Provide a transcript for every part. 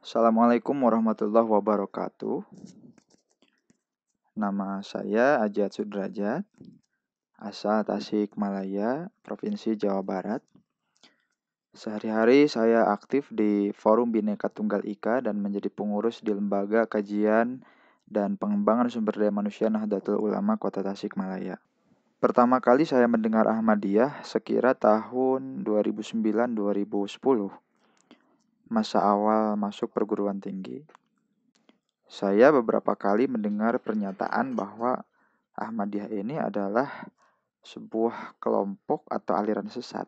Assalamualaikum warahmatullahi wabarakatuh. Nama saya Ajat Sudrajat, asal Tasikmalaya, Provinsi Jawa Barat. Sehari-hari saya aktif di Forum Bhinneka Tunggal Ika dan menjadi pengurus di Lembaga Kajian dan Pengembangan Sumber Daya Manusia Nahdlatul Ulama Kota Tasikmalaya. Pertama kali saya mendengar Ahmadiyah sekira tahun 2009-2010, masa awal masuk perguruan tinggi. Saya beberapa kali mendengar pernyataan bahwa Ahmadiyah ini adalah sebuah kelompok atau aliran sesat.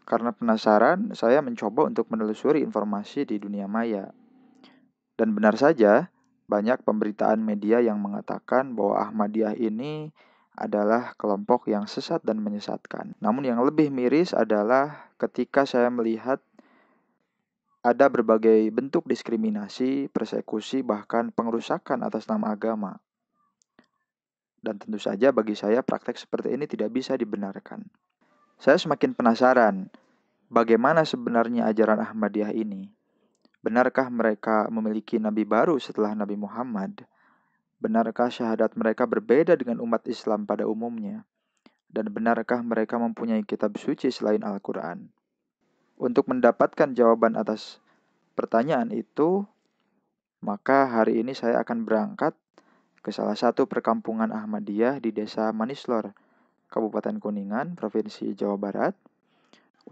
Karena penasaran, saya mencoba untuk menelusuri informasi di dunia maya. Dan benar saja, banyak pemberitaan media yang mengatakan bahwa Ahmadiyah ini adalah kelompok yang sesat dan menyesatkan. Namun yang lebih miris adalah ketika saya melihat ada berbagai bentuk diskriminasi, persekusi, bahkan pengerusakan atas nama agama. Dan tentu saja bagi saya praktek seperti ini tidak bisa dibenarkan. Saya semakin penasaran, bagaimana sebenarnya ajaran Ahmadiyah ini? Benarkah mereka memiliki nabi baru setelah Nabi Muhammad? Benarkah syahadat mereka berbeda dengan umat Islam pada umumnya? Dan benarkah mereka mempunyai kitab suci selain Al-Quran? Untuk mendapatkan jawaban atas pertanyaan itu, maka hari ini saya akan berangkat ke salah satu perkampungan Ahmadiyah di Desa Manislor, Kabupaten Kuningan, Provinsi Jawa Barat,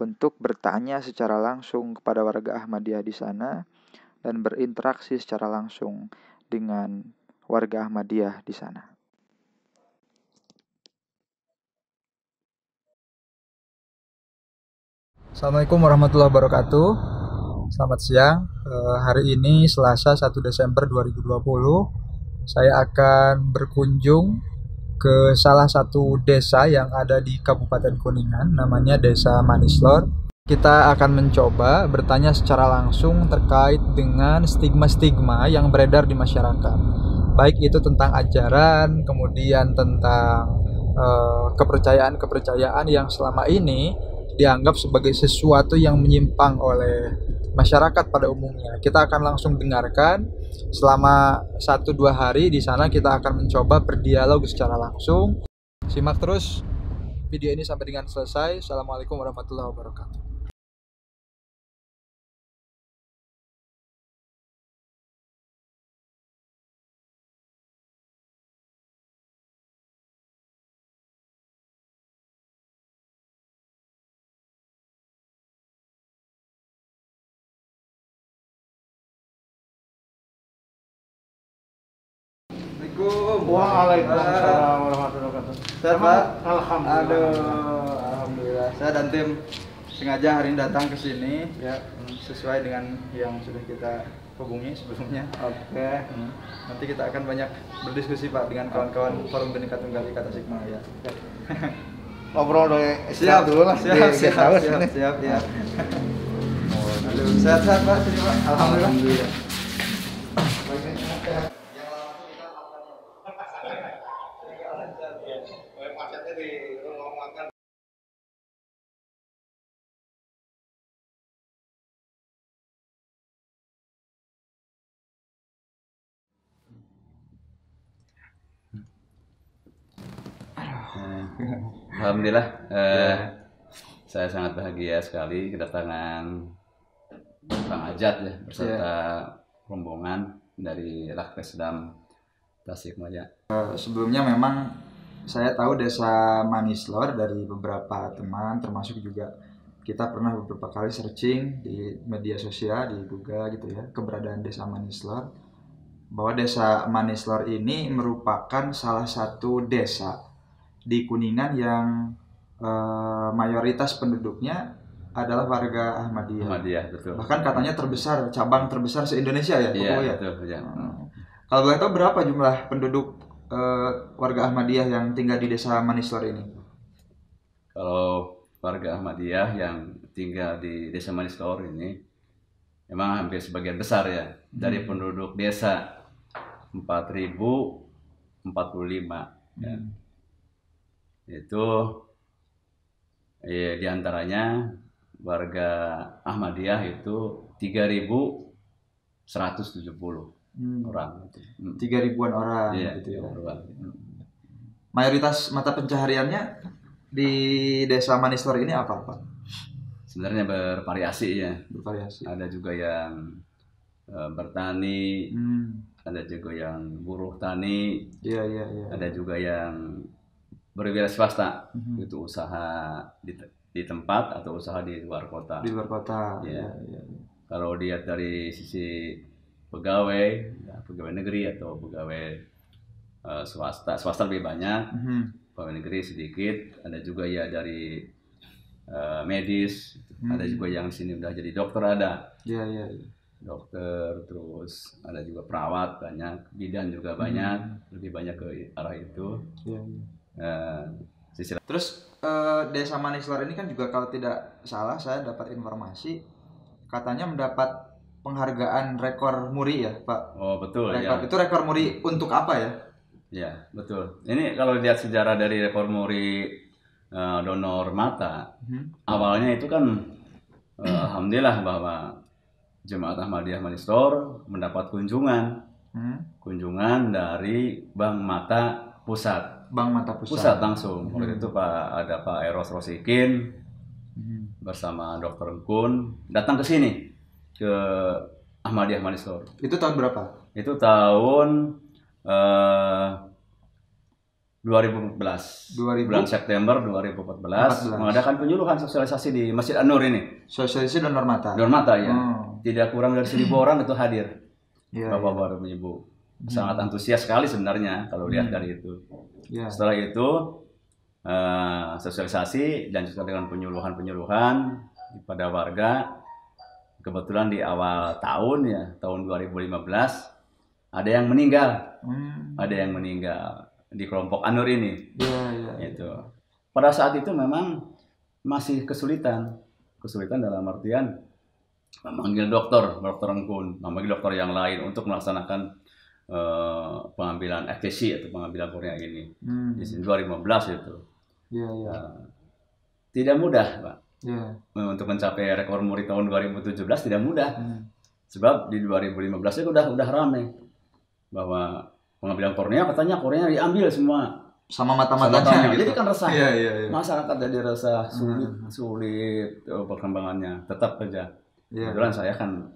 untuk bertanya secara langsung kepada warga Ahmadiyah di sana dan berinteraksi secara langsung dengan warga Ahmadiyah di sana. Assalamualaikum warahmatullahi wabarakatuh. Selamat siang. Hari ini Selasa 1 Desember 2020. Saya akan berkunjung ke salah satu desa yang ada di Kabupaten Kuningan, namanya Desa Manislor. Kita akan mencoba bertanya secara langsung terkait dengan stigma-stigma yang beredar di masyarakat. Baik itu tentang ajaran, kemudian tentang kepercayaan-kepercayaan yang selama ini dianggap sebagai sesuatu yang menyimpang oleh masyarakat pada umumnya. Kita akan langsung dengarkan selama 1-2 hari di sana. Kita akan mencoba berdialog secara langsung. Simak terus video ini sampai dengan selesai. Assalamualaikum warahmatullahi wabarakatuh. Waalaikumsalam warahmatullahi wabarakatuh. Sehat, Pak? Alhamdulillah. Aduh, alhamdulillah. Saya dan tim sengaja hari ini datang ke sini ya, sesuai dengan yang sudah kita hubungi sebelumnya. Oke. Nanti kita akan banyak berdiskusi Pak dengan kawan-kawan Forum Bhinneka Tunggal Ika Tasikmalaya. Ngobrol dulu Siap dulu lah. siap ya. Aduh, sehat-sehat Pak, sini Pak. Alhamdulillah. Alhamdulillah, saya sangat bahagia sekali kedatangan Bang Ajat ya beserta rombongan dari Rakkesdam Tasikmalaya. Sebelumnya memang saya tahu Desa Manislor dari beberapa teman, termasuk juga kita pernah beberapa kali searching di media sosial, di Google gitu ya, keberadaan Desa Manislor. Bahwa Desa Manislor ini merupakan salah satu desa di Kuningan yang mayoritas penduduknya adalah warga Ahmadiyah. Ahmadiyah, betul. Bahkan katanya terbesar, cabang terbesar se-Indonesia ya, Iya, betul ya. Kalau boleh tahu berapa jumlah penduduk warga Ahmadiyah yang tinggal di Desa Manislor ini? Kalau warga Ahmadiyah yang tinggal di Desa Manislor ini memang hampir sebagian besar ya dari penduduk desa 4.045 ya. Itu diantaranya warga Ahmadiyah itu 3.000 170 orang itu. 3.000-an orang Iya, gitu ya. orang. Mayoritas mata pencahariannya di Desa Manislor ini apa, Pak? Sebenarnya bervariasi ya. Bervariasi. Ada juga yang bertani, ada juga yang buruh tani, Iya. ada juga yang berwira swasta, itu usaha di tempat atau usaha di luar kota. Di luar kota. Ya. Iya. Kalau dilihat dari sisi pegawai, ya, pegawai negeri atau pegawai swasta lebih banyak, pegawai negeri sedikit, ada juga ya dari medis, ada juga yang di sini udah jadi dokter ada. Iya. Dokter, terus ada juga perawat banyak, bidan juga banyak, lebih banyak ke arah itu. Iya. Terus Desa Manislor ini kan juga kalau tidak salah saya dapat informasi katanya mendapat penghargaan rekor muri ya, Pak. Oh betul rekor, ya. Itu rekor muri untuk apa ya? Ya betul. Ini kalau lihat sejarah dari rekor muri donor mata, awalnya itu kan alhamdulillah bahwa Jemaat Ahmadiyah Manislor mendapat kunjungan dari Bank Mata Pusat. Bank Mata Pusat Langsung. Waktu itu ada Pak Eros Rosikin bersama Dr. Kun datang ke sini ke Ahmadiyah Manislor. Itu tahun berapa? Itu tahun 2014. Bulan September 2014 mengadakan penyuluhan sosialisasi di Masjid An-Nur ini. Sosialisasi donor mata. Donor mata ya. Tidak kurang dari 1.000 orang itu hadir. Bapak-bapak dan Ibu. Sangat antusias sekali sebenarnya kalau lihat dari itu. Setelah itu sosialisasi dan juga dengan penyuluhan kepada warga. Kebetulan di awal tahun ya, tahun 2015 ada yang meninggal. Ada yang meninggal di kelompok An-Nur ini. Itu. Pada saat itu memang masih kesulitan dalam artian memanggil dokter Engkun, memanggil dokter yang lain untuk melaksanakan pengambilan ekstasi atau pengambilan kornea ini. Di sini 2015 itu. Tidak mudah, Pak. Untuk mencapai rekor muri tahun 2017 tidak mudah. Sebab di 2015 itu udah ramai bahwa pengambilan kornea katanya kornea diambil semua sama mata-matanya gitu. Jadi kan resah. Masyarakat jadi resah, sulit perkembangannya. Tetap saja. Kebetulan saya kan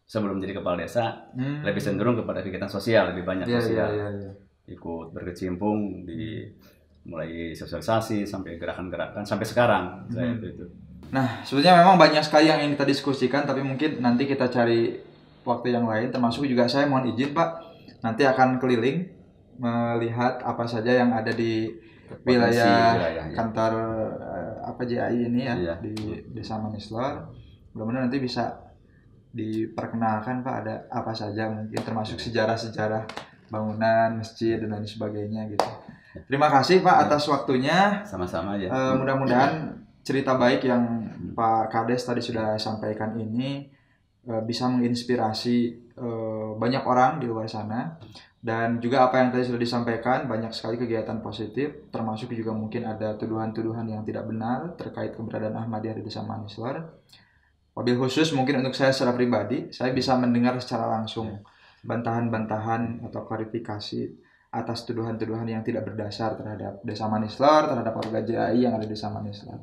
sebelum jadi kepala desa lebih cenderung kepada kegiatan sosial, lebih banyak sosial. Ikut berkecimpung di mulai sosialisasi sampai gerakan-gerakan sampai sekarang. Itu. Nah, sebetulnya memang banyak sekali yang ingin kita diskusikan, tapi mungkin nanti kita cari waktu yang lain. Termasuk juga saya mohon izin, Pak, nanti akan keliling melihat apa saja yang ada di wilayah kantor JAI ini ya, di Desa Manislor. Mudah-mudahan nanti bisa diperkenalkan, Pak, ada apa saja mungkin termasuk sejarah-sejarah bangunan, masjid dan lain sebagainya gitu. Terima kasih, Pak, atas waktunya. Sama-sama ya. Mudah-mudahan cerita baik yang Pak Kades tadi sudah sampaikan ini bisa menginspirasi banyak orang di luar sana. Dan juga apa yang tadi sudah disampaikan, banyak sekali kegiatan positif, termasuk juga mungkin ada tuduhan-tuduhan yang tidak benar terkait keberadaan Ahmadiyah di Desa Manislor. Wabil khusus mungkin untuk saya secara pribadi, saya bisa mendengar secara langsung bantahan-bantahan atau klarifikasi atas tuduhan-tuduhan yang tidak berdasar terhadap Desa Manislor, terhadap warga JAI yang ada di Desa Manislor.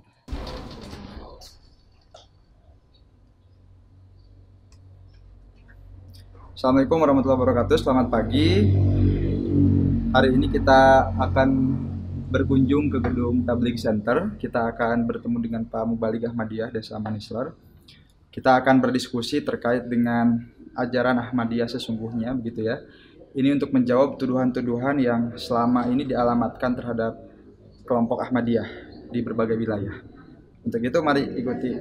Assalamualaikum warahmatullahi wabarakatuh. Selamat pagi. Hari ini kita akan berkunjung ke gedung Tabligh Center. Kita akan bertemu dengan Pak Mubalik Ahmadiyah Desa Manislor. Kita akan berdiskusi terkait dengan ajaran Ahmadiyah sesungguhnya, begitu ya. Ini untuk menjawab tuduhan-tuduhan yang selama ini dialamatkan terhadap kelompok Ahmadiyah di berbagai wilayah. Untuk itu mari ikuti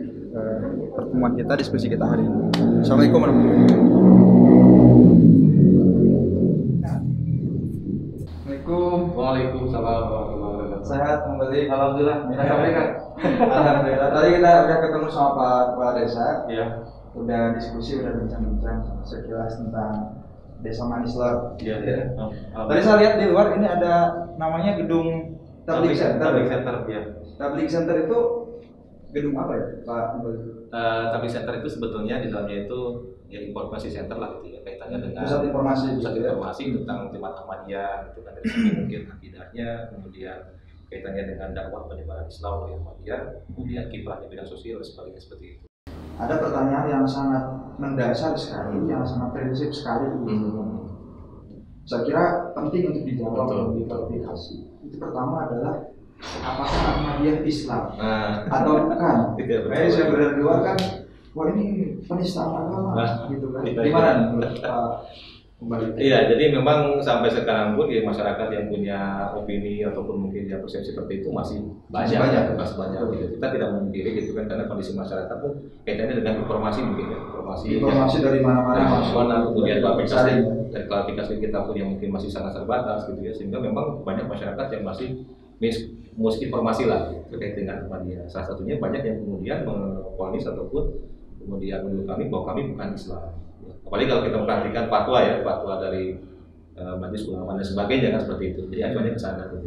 pertemuan kita, diskusi kita hari ini. Assalamualaikum warahmatullahi wabarakatuh. Waalaikumsalam warahmatullahi wabarakatuh. Sehat kembali. Alhamdulillah. Alhamdulillah. Tadi kita udah ketemu sama Pak Kepala Desa. Iya. Udah diskusi, udah bincang-bincang sekilas tentang Desa Manislor. Iya. Tadi saya lihat di luar ini ada namanya gedung Tabligh Center. Tabligh Center, ya. Tabligh Center itu gedung apa ya, Pak? Tablik center itu sebetulnya di dalamnya itu ya informasi center lah gitu ya, kaitannya dengan Pusat informasi tentang jemaat Ahmadiyah itu kan, dari segi mungkin akidahnya, kemudian kaitannya dengan dakwah penyebaran Islam oleh Ahmadiyah, kemudian kiprahnya bidang sosial dan sebagainya seperti itu. Ada pertanyaan yang sangat mendasar sekali, yang sangat prinsip sekali. Saya kira penting untuk dijawab dan diklarifikasi. Itu pertama adalah apakah Ahmadiyah Islam atau bukan? Saya berdua kan, wah ini penistaan agama, gitu kan? Gimana nih menurut Pak? Iya, jadi memang sampai sekarang pun ya masyarakat yang punya opini ataupun mungkin ya persepsi seperti itu masih banyak. Gitu. Kita tidak memungkiri gitu kan, karena kondisi masyarakat pun kaitannya dengan informasi mungkin ya, informasi dari mana-mana, kemudian klarifikasi kita pun yang mungkin masih sangat terbatas gitu ya, sehingga memang banyak masyarakat yang masih misinformasi lah terkait dengan Ahmadiyah. Salah satunya banyak yang kemudian memvonis ataupun kemudian menurut kami bahwa kami bukan Islam. Apalagi kalau kita memperhatikan fatwa dari majelis ulama dan sebagainya kan seperti itu. Jadi acuannya ke sana gitu.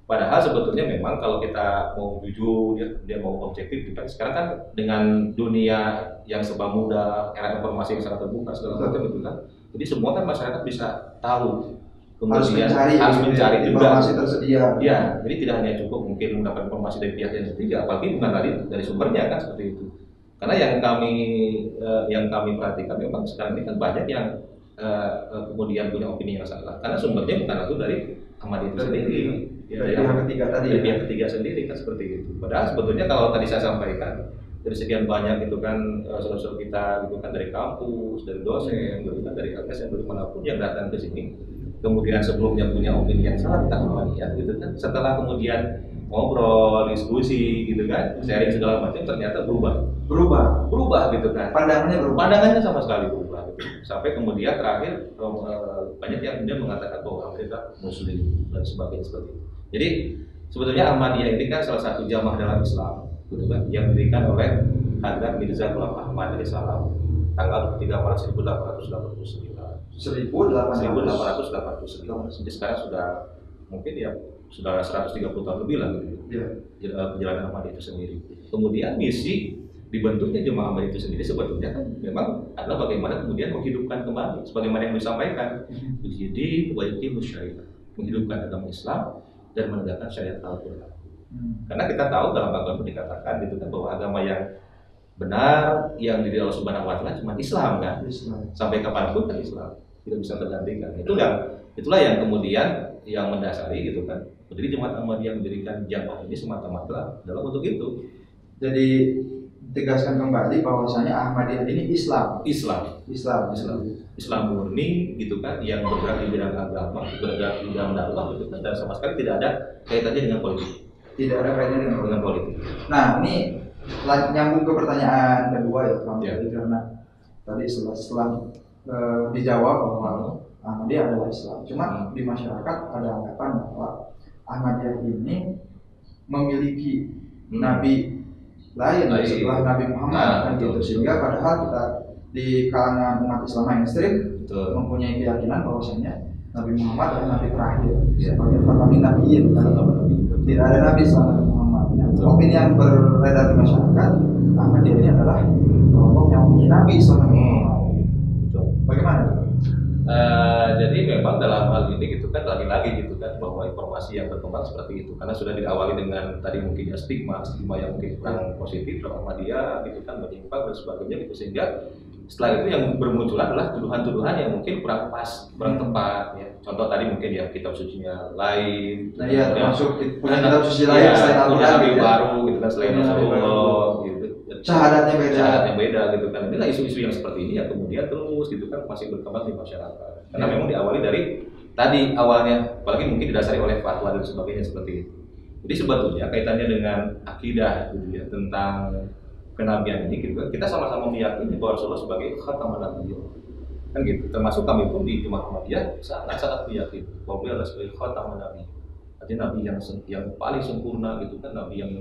Padahal sebetulnya memang kalau kita mau jujur, dia mau objektif, kan sekarang kan dengan dunia yang serba mudah, era informasi yang sangat terbuka segala macam itu kan. Jadi semua kan masyarakat bisa tahu. Kemudian harus mencari juga informasi tersedia. Ya, jadi tidak hanya cukup mungkin mendapat informasi dari pihak yang ketiga, apalagi bukan dari sumbernya kan seperti itu. Karena yang kami perhatikan memang sekarang ini kan banyak yang kemudian punya opini yang salah. Karena sumbernya bukan langsung dari Ahmadiyah itu sendiri, dari pihak ketiga sendiri kan seperti itu. Padahal sebetulnya kalau tadi saya sampaikan dari sekian banyak itu kan saudara-saudara kita gitu kan dari kampus, dari dosen, gitu kan dari LSM, dari manapun yang datang ke sini, kemudian sebelumnya punya opini yang salah tentang Ahmadiyah gitu kan, setelah kemudian ngobrol, diskusi gitu kan, sharing segala macam, ternyata berubah gitu kan, pandangannya sama sekali berubah gitu. Sampai kemudian terakhir banyak yang kemudian mengatakan bahwa mereka Muslim dan sebagainya seperti itu. Jadi sebetulnya Ahmadiyah ini kan salah satu jamaah dalam Islam gitu kan, yang didirikan oleh Hadrat Mirza Ghulam Ahmad alaihissalam tanggal 3 Maret 1889. Jadi sekarang sudah mungkin ya sudah 130 tahun lebih lah gitu. Perjalanan Ahmadiyah itu sendiri. Kemudian misi dibentuknya jemaah Ahmadiyah itu sendiri sebetulnya kan memang adalah bagaimana kemudian menghidupkan kembali sebagaimana yang disampaikan. Jadi wajib syariat, menghidupkan agama Islam dan menegakkan syariat Al-Qur'an. Karena kita tahu dalam Al-Qur'an pun dikatakan gitu kan bahwa agama yang benar yang diri Allah Subhanahu wa taala cuma Islam kan. Sampai kapanpun kan Islam tidak bisa tergantikan. Itulah yang kemudian yang mendasari gitu kan. Jadi jemaat Ahmadiyah mendirikan jamaah ini semata-mata dalam untuk itu. Jadi tegaskan kembali bahwasanya Ahmadiyah ini Islam murni gitu kan, yang bergerak di bidang agama, bergerak di bidang dakwah gitu kan, dan sama sekali tidak ada kaitannya dengan politik. Dengan politik. Nah, ini nyambung ke pertanyaan kedua ya, karena tadi setelah dijawab bahwa Ahmadiyah adalah Islam. Cuma di masyarakat ada anggapan bahwa Ahmadiyah ini memiliki nabi lain setelah Nabi Muhammad gitu. Sehingga padahal kita di kalangan umat Islam mainstream mempunyai keyakinan bahwasanya Nabi Muhammad adalah nabi terakhir sebagai khatamin nabiyyin. Tidak ada nabi setelah Nabi Muhammad. Opini yang beredar di masyarakat, Ahmadiyah ini adalah kelompok yang punya nabi setelah Nabi Muhammad. Bagaimana? Jadi memang dalam hal ini gitu kan lagi-lagi gitu kan bahwa informasi yang berkembang seperti itu, karena sudah diawali dengan tadi mungkin ya stigma yang mungkin kurang positif dalam Ahmadiyah gitu kan, menyimpang dan sebagainya gitu, sehingga setelah itu yang bermunculan adalah tuduhan-tuduhan yang mungkin kurang pas, kurang tepat ya. Contoh tadi mungkin ya kitab sucinya lain, termasuk punya kitab suci lain selain Al-Qur'an baru gitu kan, selain Rasulullah gitu. Syahadatnya beda gitu kan. Inilah isu-isu yang seperti ini ya kemudian terus gitu kan masih berkembang di masyarakat. Karena memang diawali dari tadi awalnya, apalagi mungkin didasari oleh fatwa dan sebagainya seperti itu. Jadi sebetulnya kaitannya dengan akidah gitu ya, tentang kenabian ini gitu kan, kita sama-sama meyakini bahwa Rasulullah sebagai khataman nabiyyin. Kan gitu. Termasuk kami pun di Jemaah Ahmadiyah sangat-sangat meyakini bahwa beliau adalah sebagai khataman nabiyyin. Artinya nabi yang paling sempurna gitu kan, nabi yang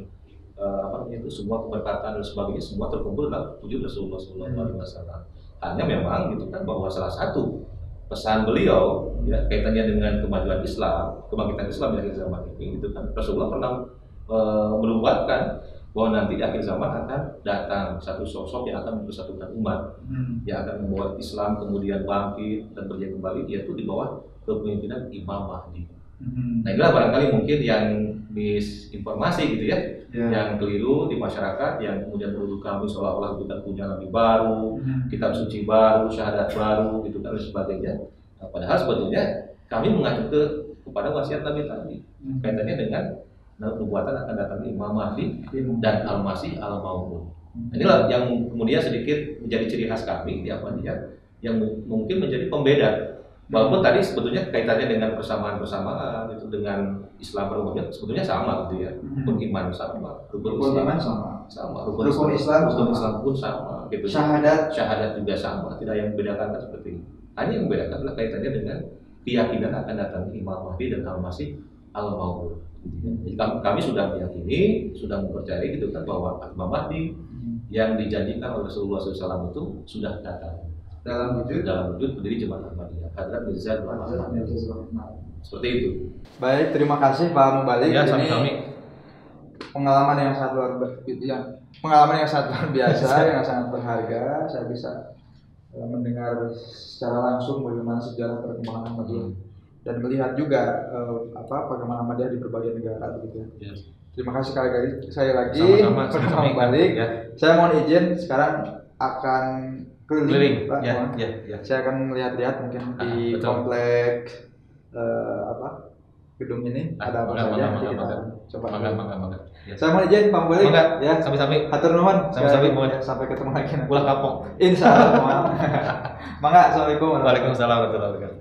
itu semua keberkatan dan sebagainya semua terkumpul dalam wujud Rasulullah SAW. Hanya memang gitu kan bahwa salah satu pesan beliau ya kaitannya dengan kemajuan Islam, kebangkitan Islam di akhir zaman ini gitu kan, Rasulullah pernah menubuatkan bahwa nanti di akhir zaman akan datang satu sosok yang akan mempersatukan umat, yang akan membawa Islam kemudian bangkit dan berjaya kembali, yaitu di bawah kepemimpinan Imam Mahdi. Nah inilah barangkali mungkin yang misinformasi gitu ya, yang keliru di masyarakat, yang kemudian menuduh kami seolah-olah kita punya nabi baru, kitab suci baru, syahadat baru, gitu dan sebagainya. Nah, padahal sebetulnya kami mengacu kepada wasiat Nabi tadi, kaitannya dengan nubuatan akan datangnya Imam Mahdi dan Al-Masih Al-Maun. Inilah yang kemudian sedikit menjadi ciri khas kami di Ahmadiyah, yang mungkin menjadi pembeda. Walaupun tadi sebetulnya kaitannya dengan persamaan-persamaan itu dengan Islam pada umumnya sebetulnya sama gitu ya. Rukun iman sama, Rukun iman sama, rukun Islam pun sama gitu. Syahadat juga sama, tidak yang membedakan seperti ini. Hanya yang membedakan adalah kaitannya dengan keyakinan akan datangnya Imam Mahdi dan Al-Masih Al-Maun. Jadi kami sudah meyakini, sudah mempercayai gitu kan bahwa Imam Mahdi yang dijanjikan oleh Rasulullah SAW itu sudah datang dalam wujud pendiri Jemaat Ahmadiyah, Hadrat Mirza Muhammad. Seperti itu. Baik, terima kasih Pak Mubalik. Ya, ini pengalaman yang sangat luar biasa, yang sangat berharga. Saya bisa mendengar secara langsung bagaimana sejarah perkembangan Ahmadiyah dan melihat juga bagaimana Ahmadiyah di berbagai negara begitu ya. Terima kasih sekali lagi Pak Mubalik. Saya mohon izin sekarang akan keliling. Saya akan melihat-lihat mungkin di komplek gedung ini ada apa saja. Kita coba. Saya mohon izin Pak Mubalik. Ya, sami-sami. Hatur nuhun. Sami-sami. Sampai ketemu lagi. Pulang kapok. Insyaallah. Mangga, assalamualaikum. Waalaikumsalam warahmatullahi wabarakatuh.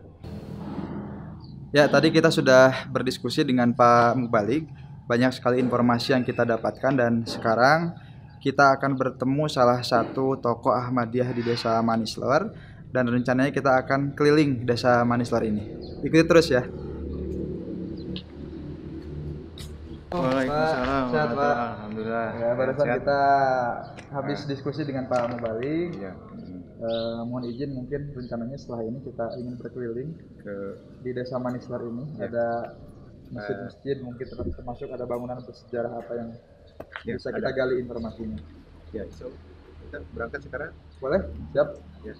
Ya, tadi kita sudah berdiskusi dengan Pak Mubalik. Banyak sekali informasi yang kita dapatkan dan sekarang kita akan bertemu salah satu tokoh Ahmadiyah di Desa Manislor dan rencananya kita akan keliling Desa Manislor ini. Ikuti terus ya. Waalaikumsalam. Sehat, Pak. Alhamdulillah. Ya, barusan kita habis diskusi dengan Pak Mubalik. Ya. Mohon izin mungkin rencananya setelah ini kita ingin berkeliling di Desa Manislor ini. Ada masjid-masjid mungkin termasuk ada bangunan bersejarah apa yang bisa kita gali informasinya. Ya, so kita berangkat sekarang. Boleh? Siap. Ya.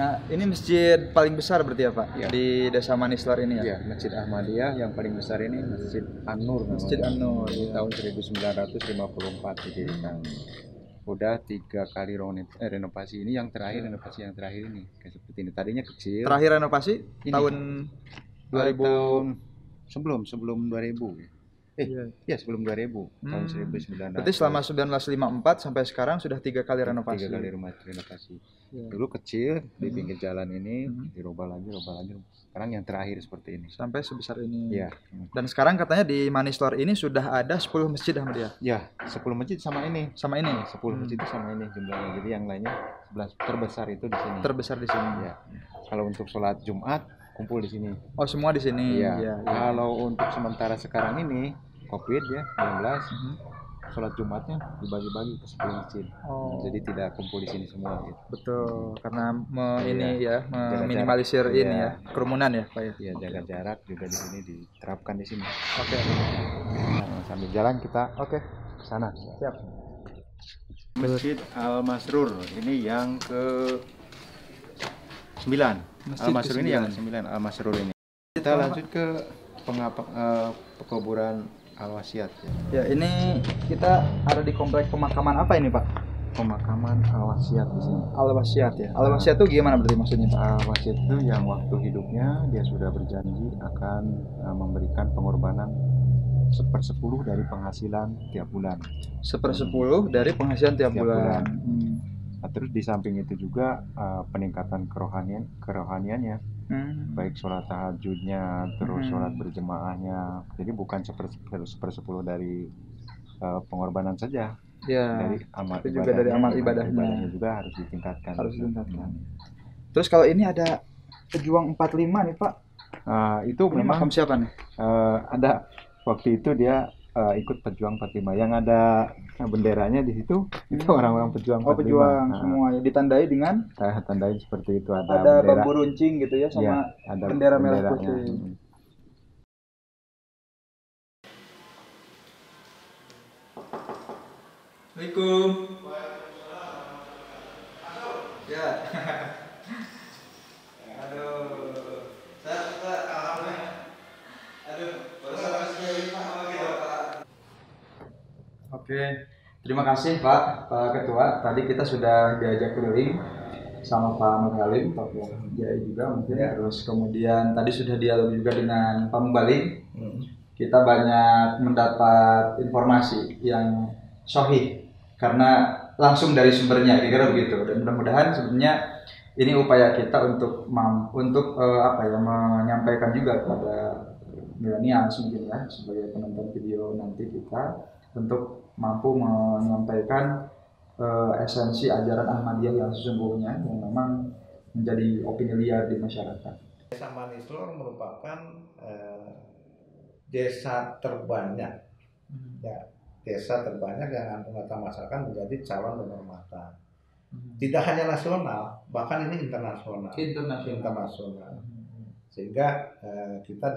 Nah, ini masjid paling besar berarti ya Pak? Ya. Di Desa Manislor ini ya? Ya, Masjid Ahmadiyah yang paling besar ini Masjid An-Nur. Masjid An-Nur di tahun 1954 didirikan. Udah 3 kali renovasi, ini yang terakhir, renovasi yang terakhir ini kayak seperti ini. Tadinya kecil. Terakhir renovasi ini, tahun 2000 tahun sebelum 2000 ya. Sebelum 2000, tahun 1900. Berarti selama 1954 sampai sekarang sudah 3 kali renovasi. 3 kali renovasi. Dulu kecil di pinggir jalan ini, dirubah lagi. Sekarang yang terakhir seperti ini. Sampai sebesar ini. Iya. Dan sekarang katanya di Manislor ini sudah ada 10 masjid Ahmadiyah. Ya, 10 masjid sama ini. Sama ini. 10 masjid itu sama ini jumlahnya. Jadi yang lainnya 11 terbesar itu di sini. Terbesar di sini. Ya. Kalau untuk sholat Jumat kumpul di sini. Oh, semua di sini. Iya. Ya. Kalau untuk sementara sekarang ini Covid ya, 19. Sholat Jumatnya dibagi-bagi ke 10 masjid. Jadi tidak kumpul di sini semua gitu. Betul, karena meminimalisir ini ya, kerumunan ya, Pak ya. Iya, jaga jarak juga di sini diterapkan di sini. Oke. Nah, sambil jalan kita ke sana. Siap. Masjid Al-Masrur ini yang ke-9. Al-Masrur ini yang ke-9, Al-Masrur ini. Kita lanjut ke pekuburan Al-Wasiat ya. Ya, ini kita ada di komplek pemakaman apa ini, Pak? Pemakaman Al-Wasiat di sini. Al-Wasiat ya. Al-Wasiat itu gimana berarti maksudnya, Pak? Al-Wasiat itu yang waktu hidupnya dia sudah berjanji akan memberikan pengorbanan 1/10 dari penghasilan tiap bulan. 1/10 dari penghasilan tiap bulan. Nah, terus di samping itu juga peningkatan kerohaniannya. Baik sholat tahajudnya, terus sholat berjemaahnya. Jadi bukan 1/10 dari pengorbanan saja. Ya. Dari amal itu juga dari amal ibadahnya juga harus ditingkatkan. Terus kalau ini ada pejuang 45 nih, Pak. Itu ini memang makam siapa nih? Ada waktu itu dia ikut pejuang 45 yang ada benderanya di situ. Itu orang-orang pejuang 45. Pejuang semua ya, ditandai dengan tandai seperti itu, ada bendera, bendera, bambu runcing gitu ya, sama ada bendera merah benderanya. putih. Assalamualaikum. Ya. Aduh. Saya alhamdulillah. Aduh, baru sampai sini Pak. Oke. Terima kasih Pak Ketua. Tadi kita sudah diajak keliling sama Pak Nurhalim, Pak Jaya juga mungkin. Ya. Terus kemudian tadi sudah dialog juga dengan Pak Mubalik. Kita banyak mendapat informasi yang sahih karena langsung dari sumbernya, kira-kira begitu. Dan mudah-mudahan sebenarnya ini upaya kita untuk menyampaikan juga kepada milenial mungkin ya, sebagai penonton video nanti kita untuk mampu menyampaikan esensi ajaran Ahmadiyah yang sesungguhnya yang memang menjadi opini liar di masyarakat. Desa Manislor merupakan desa terbanyak, ya, desa terbanyak yang anggota masyarakat menjadi calon donor mata. Tidak hanya nasional, bahkan ini internasional. Sehingga kita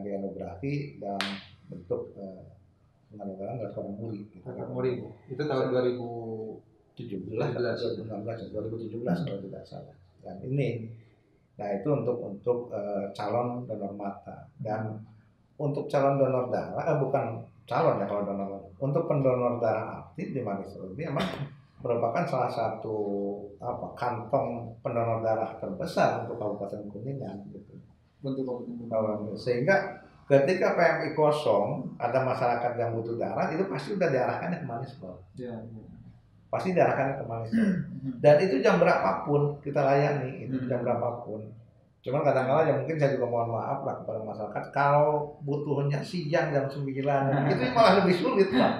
dianugerahi dalam bentuk penganugerahan Garuda Muri. Itu tahun 2017 kalau tidak salah. Dan ini, nah itu untuk calon donor mata, dan untuk calon donor darah, bukan calon ya kalau donor, untuk pendonor darah aktif di Manislor ini memang merupakan salah satu kantong pendonor darah terbesar untuk Kabupaten Kuningan gitu. Sehingga ketika PMI kosong, ada masyarakat yang butuh darah, itu pasti udah diarahkan ke Manislor. Pasti diarahkan ke Manislor. Dan itu jam berapapun kita layani, itu jam berapapun. Cuman kadang-kadang ya mungkin saya juga mohon maaf lah kepada masyarakat, kalau butuhnya siang jam 9, itu malah lebih sulit Pak.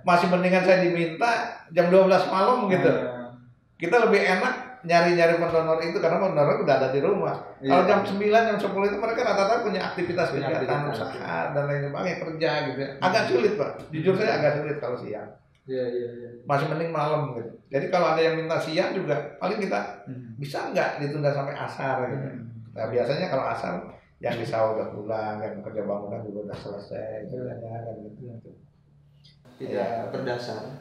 Masih mendingan saya diminta jam 12 malam gitu. Kita lebih enak nyari-nyari pendonor itu karena pendonor udah ada di rumah. Kalau jam 9, jam 10 itu mereka rata-rata punya aktivitas kegiatan usaha dan lain sebagainya, kerja gitu ya. Agak sulit Pak, jujur saya agak sulit kalau siang. Masih mending malam gitu. Jadi kalau ada yang minta siang juga paling kita bisa nggak ditunda sampai asar gitu. Nah biasanya kalau asar yang di sawah udah pulang, yang kerja bangunan juga udah selesai gitu. Tidak berdasar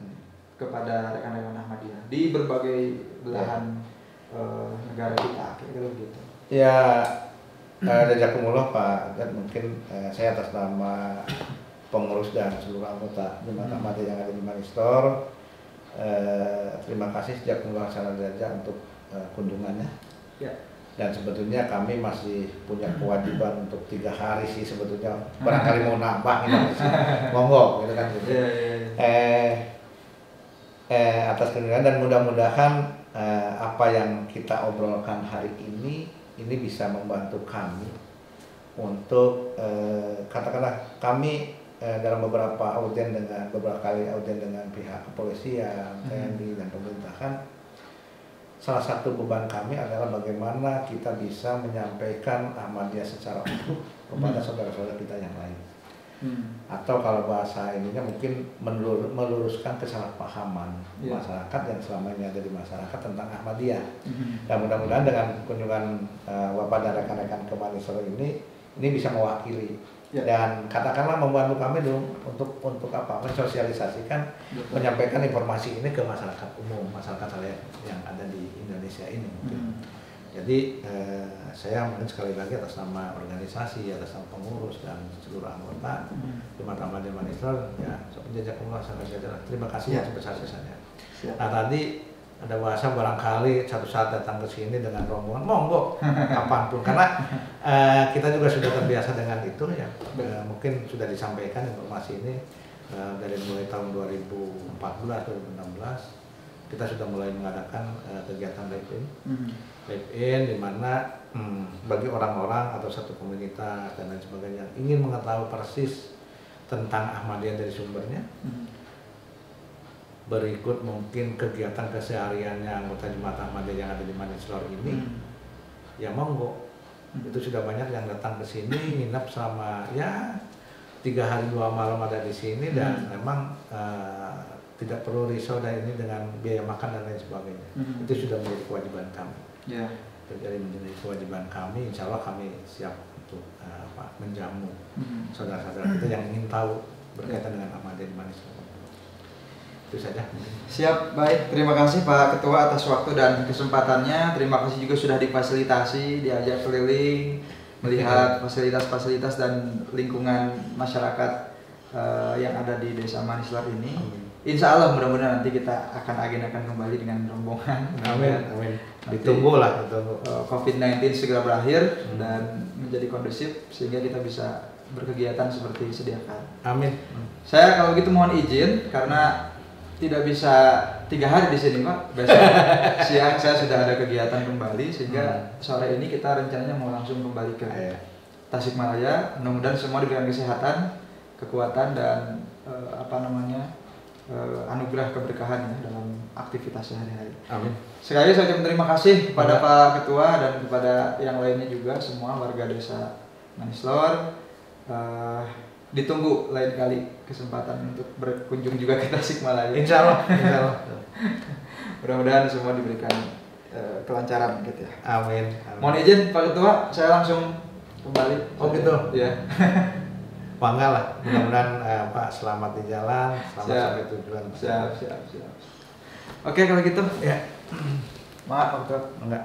kepada rekan-rekan Ahmadiyah di berbagai belahan negara kita, kira-kira begitu. Ya, jazakumullah Pak, dan mungkin saya atas nama pengurus dan seluruh anggota Jemaat Ahmadiyah yang ada di Manislor, terima kasih jazakumullah khairan jazaa untuk kunjungannya. Ya. Dan sebetulnya kami masih punya kewajiban untuk 3 hari sih sebetulnya, barangkali mau nambah ini monggo gitu kan gitu. Atas kunjungan, dan mudah-mudahan apa yang kita obrolkan hari ini bisa membantu kami untuk katakanlah kami dalam beberapa kali audien dengan pihak kepolisian, TNI dan pemerintahan. Salah satu beban kami adalah bagaimana kita bisa menyampaikan Ahmadiyah secara utuh kepada saudara-saudara kita yang lain. Atau kalau bahasa ininya mungkin meluruskan kesalahpahaman masyarakat yang selama ini ada di masyarakat tentang Ahmadiyah. Dan mudah-mudahan dengan kunjungan Bapak dan rekan-rekan ke Manislor ini bisa mewakili dan katakanlah membantu kami dong untuk mensosialisasikan, menyampaikan informasi ini ke masyarakat umum, masyarakat yang ada di Indonesia ini mungkin. Jadi saya mungkin sekali lagi atas nama organisasi, atas nama pengurus dan seluruh anggota Jemaat Ahmadiyah Manislor, ya jazakumullah khairan. Terima kasih sebesar-besarnya. Nah tadi ada bahasa barangkali satu saat datang ke sini dengan rombongan, monggo kapanpun, karena kita juga sudah terbiasa dengan itu ya. Mungkin sudah disampaikan informasi ini dari mulai tahun 2014-2016 kita sudah mulai mengadakan kegiatan live-in di mana bagi orang-orang atau satu komunitas dan lain sebagainya yang ingin mengetahui persis tentang Ahmadiyah dari sumbernya, berikut mungkin kegiatan kesehariannya anggota Jemaat Ahmadiyah yang ada di Manislor ini, ya monggo. Itu sudah banyak yang datang ke sini, nginep selama 3 hari 2 malam ada di sini, dan memang tidak perlu risau dan ini dengan biaya makan dan lain sebagainya. Itu sudah menjadi kewajiban kami. Jadi menjadi kewajiban kami, insya Allah kami siap untuk menjamu saudara-saudara kita yang ingin tahu berkaitan dengan Ahmadiyah di Manislor. Itu saja. Siap, baik. Terima kasih Pak Ketua atas waktu dan kesempatannya. Terima kasih juga sudah difasilitasi, diajak keliling, melihat fasilitas-fasilitas dan lingkungan masyarakat yang ada di Desa Manislor ini. Insya Allah mudah-mudahan nanti kita akan agendakan kembali dengan rombongan. Amin. Ditunggu lah. COVID-19 segera berakhir dan menjadi kondusif sehingga kita bisa berkegiatan seperti sediakan. Amin. Saya kalau gitu mohon izin karena tidak bisa 3 hari di sini Pak. Besok siang saya sudah ada kegiatan kembali sehingga sore ini kita rencananya mau langsung kembali ke Tasikmalaya. Mudah-mudahan semua diberikan kesehatan, kekuatan dan anugerah keberkahan ya dalam aktivitas sehari-hari. Amin. Sekali lagi saya ucapkan terima kasih kepada Pak Ketua dan kepada yang lainnya juga semua warga Desa Manislor. Ditunggu lain kali kesempatan untuk berkunjung juga ke Tasikmalaya. Insya Allah. Mudah-mudahan semua diberikan kelancaran gitu ya. Amin. Mohon izin Pak Ketua, saya langsung kembali. Oh gitu. Ya. Bangga lah. Mudah-mudahan Pak selamat di jalan, selamat sampai tujuan. Siap. Oke kalau gitu. Ya. Maaf Pak Ketua. Enggak.